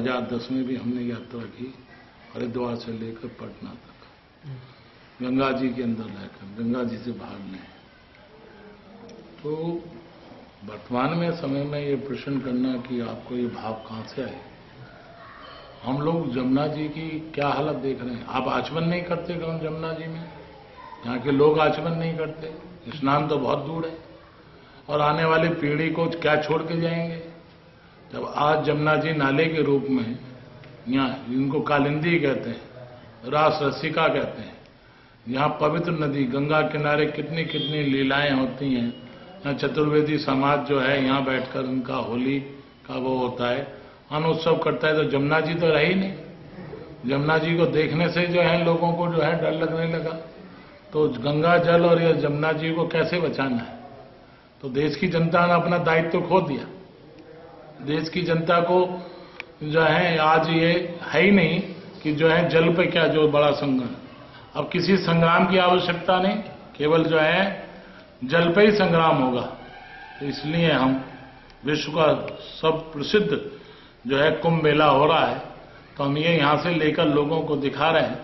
2010 में भी हमने यात्रा की, हरिद्वार से लेकर पटना तक, गंगा जी के अंदर रहकर, गंगा जी से बाहर नहीं। तो वर्तमान में समय में ये प्रश्न करना कि आपको ये भाव कहाँ से आए। हम लोग जमुना जी की क्या हालत देख रहे हैं। आप आचमन नहीं करते कौन जमुना जी में? यहाँ के लोग आचमन नहीं करते, स्नान तो बहुत दूर है। और आने वाली पीढ़ी को क्या छोड़ के जाएंगे। जब आज जमुना जी नाले के रूप में, यहाँ इनको कालिंदी कहते हैं, रास रसिका कहते हैं, यहाँ पवित्र नदी गंगा किनारे कितनी कितनी लीलाएं होती हैं। यहाँ चतुर्वेदी समाज जो है यहाँ बैठकर उनका होली का वो होता है, अन्न उत्सव करता है। तो जमुना जी तो रही नहीं। जमुना जी को देखने से जो है लोगों को जो है डर लगने लगा। तो गंगा जल और ये जमुना जी को कैसे बचाना है। तो देश की जनता ने अपना दायित्व खो दिया। देश की जनता को जो है आज ये है ही नहीं कि जो है जल पे क्या जो बड़ा संग्राम। अब किसी संग्राम की आवश्यकता नहीं, केवल जो है जल पे ही संग्राम होगा। तो इसलिए हम विश्व का सब प्रसिद्ध जो है कुंभ मेला हो रहा है, तो हम ये यहाँ से लेकर लोगों को दिखा रहे हैं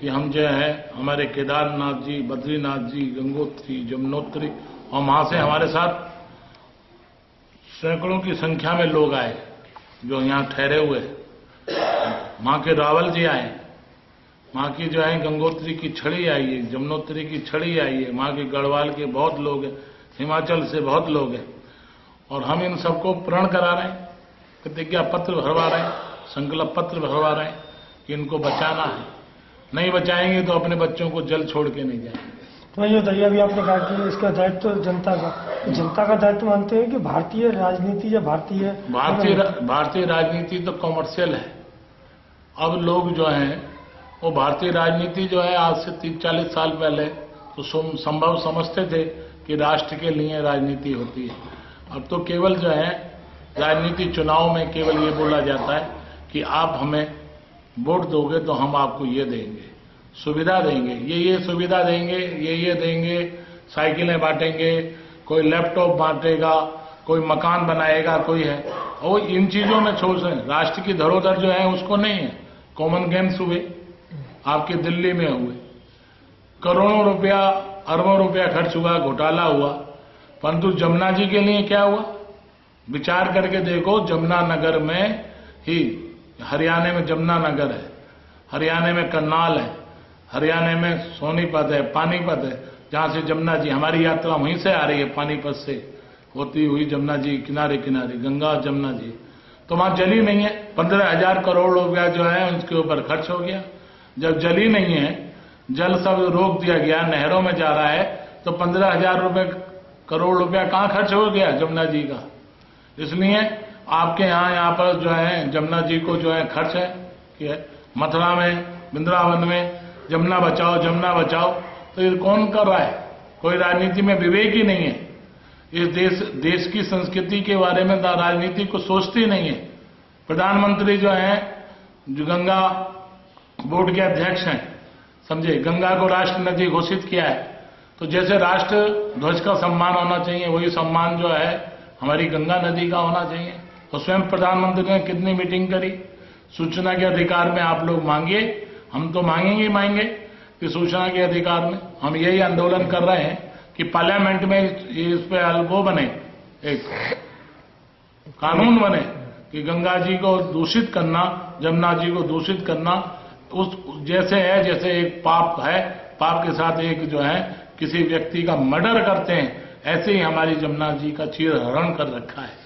कि हम जो है हमारे केदारनाथ जी, बद्रीनाथ जी, गंगोत्री, जमुनोत्री, और वहां से हमारे साथ सैकड़ों की संख्या में लोग आए जो यहाँ ठहरे हुए। वहां के रावल जी आए, वहां की जो है गंगोत्री की छड़ी आई है, जमुनोत्री की छड़ी आई है, वहां के गढ़वाल के बहुत लोग हैं, हिमाचल से बहुत लोग हैं। और हम इन सबको प्रण करा रहे हैं, प्रतिज्ञा पत्र भरवा रहे हैं, संकल्प पत्र भरवा रहे हैं कि इनको बचाना है। नहीं बचाएंगे तो अपने बच्चों को जल छोड़ के नहीं जाएंगे। तो ये बताइए, अभी आपने कहा कि इसका दायित्व तो जनता का, जनता का दायित्व मानते हैं कि भारतीय राजनीति या भारतीय राजनीति तो कॉमर्शियल है। अब लोग जो हैं वो भारतीय राजनीति जो है आज से 30-40 साल पहले तो संभव समझते थे कि राष्ट्र के लिए राजनीति होती है। अब तो केवल जो है राजनीति चुनाव में केवल ये बोला जाता है कि आप हमें वोट दोगे तो हम आपको ये देंगे, सुविधा देंगे, ये सुविधा देंगे, ये देंगे, साइकिलें बांटेंगे, कोई लैपटॉप बांटेगा, कोई मकान बनाएगा, कोई है। और इन चीजों में छोड़ रहे हैं। राष्ट्र की धरोहर जो है उसको नहीं है। कॉमन गेम्स हुए आपके दिल्ली में हुए, करोड़ों रुपया, अरबों रुपया खर्च हुआ, घोटाला हुआ, परंतु जमुना जी के लिए क्या हुआ? विचार करके देखो, जमुना नगर में ही, हरियाणा में जमुना नगर है, हरियाणा में करनाल है, हरियाणा में सोनीपत है, पानीपत है, जहां से जमुना जी, हमारी यात्रा वहीं से आ रही है, पानीपत से होती हुई जमुना जी किनारे किनारे, गंगा जमुना जी। तो वहां जल ही नहीं है। 15,000 करोड़ रुपया जो है उसके ऊपर खर्च हो गया। जब जल ही नहीं है, जल सब रोक दिया गया, नहरों में जा रहा है, तो 15,000 करोड़ रुपया कहां खर्च हो गया जमुना जी का। इसलिए आपके यहाँ पर जो है जमुना जी को जो है खर्च है कि मथुरा में, वृंदावन में जमुना बचाओ, जमुना बचाओ। तो ये कौन कर रहा है? कोई राजनीति में विवेक ही नहीं है। इस देश की संस्कृति के बारे में राजनीति को सोचती नहीं है। प्रधानमंत्री जो है, जो गंगा बोर्ड के अध्यक्ष हैं, समझे, गंगा को राष्ट्र नदी घोषित किया है। तो जैसे राष्ट्र ध्वज का सम्मान होना चाहिए, वही सम्मान जो है हमारी गंगा नदी का होना चाहिए। तो स्वयं प्रधानमंत्री ने कितनी मीटिंग करी। सूचना के अधिकार में आप लोग मांगिए, हम तो मांगेंगे ही मांगेंगे कि सूचना के अधिकार में हम यही आंदोलन कर रहे हैं कि पार्लियामेंट में इस पे वो बने, एक कानून बने कि गंगा जी को दूषित करना, जमुना जी को दूषित करना उस जैसे है, जैसे एक पाप है, पाप के साथ एक जो है किसी व्यक्ति का मर्डर करते हैं, ऐसे ही हमारी जमुना जी का चीरहरण कर रखा है।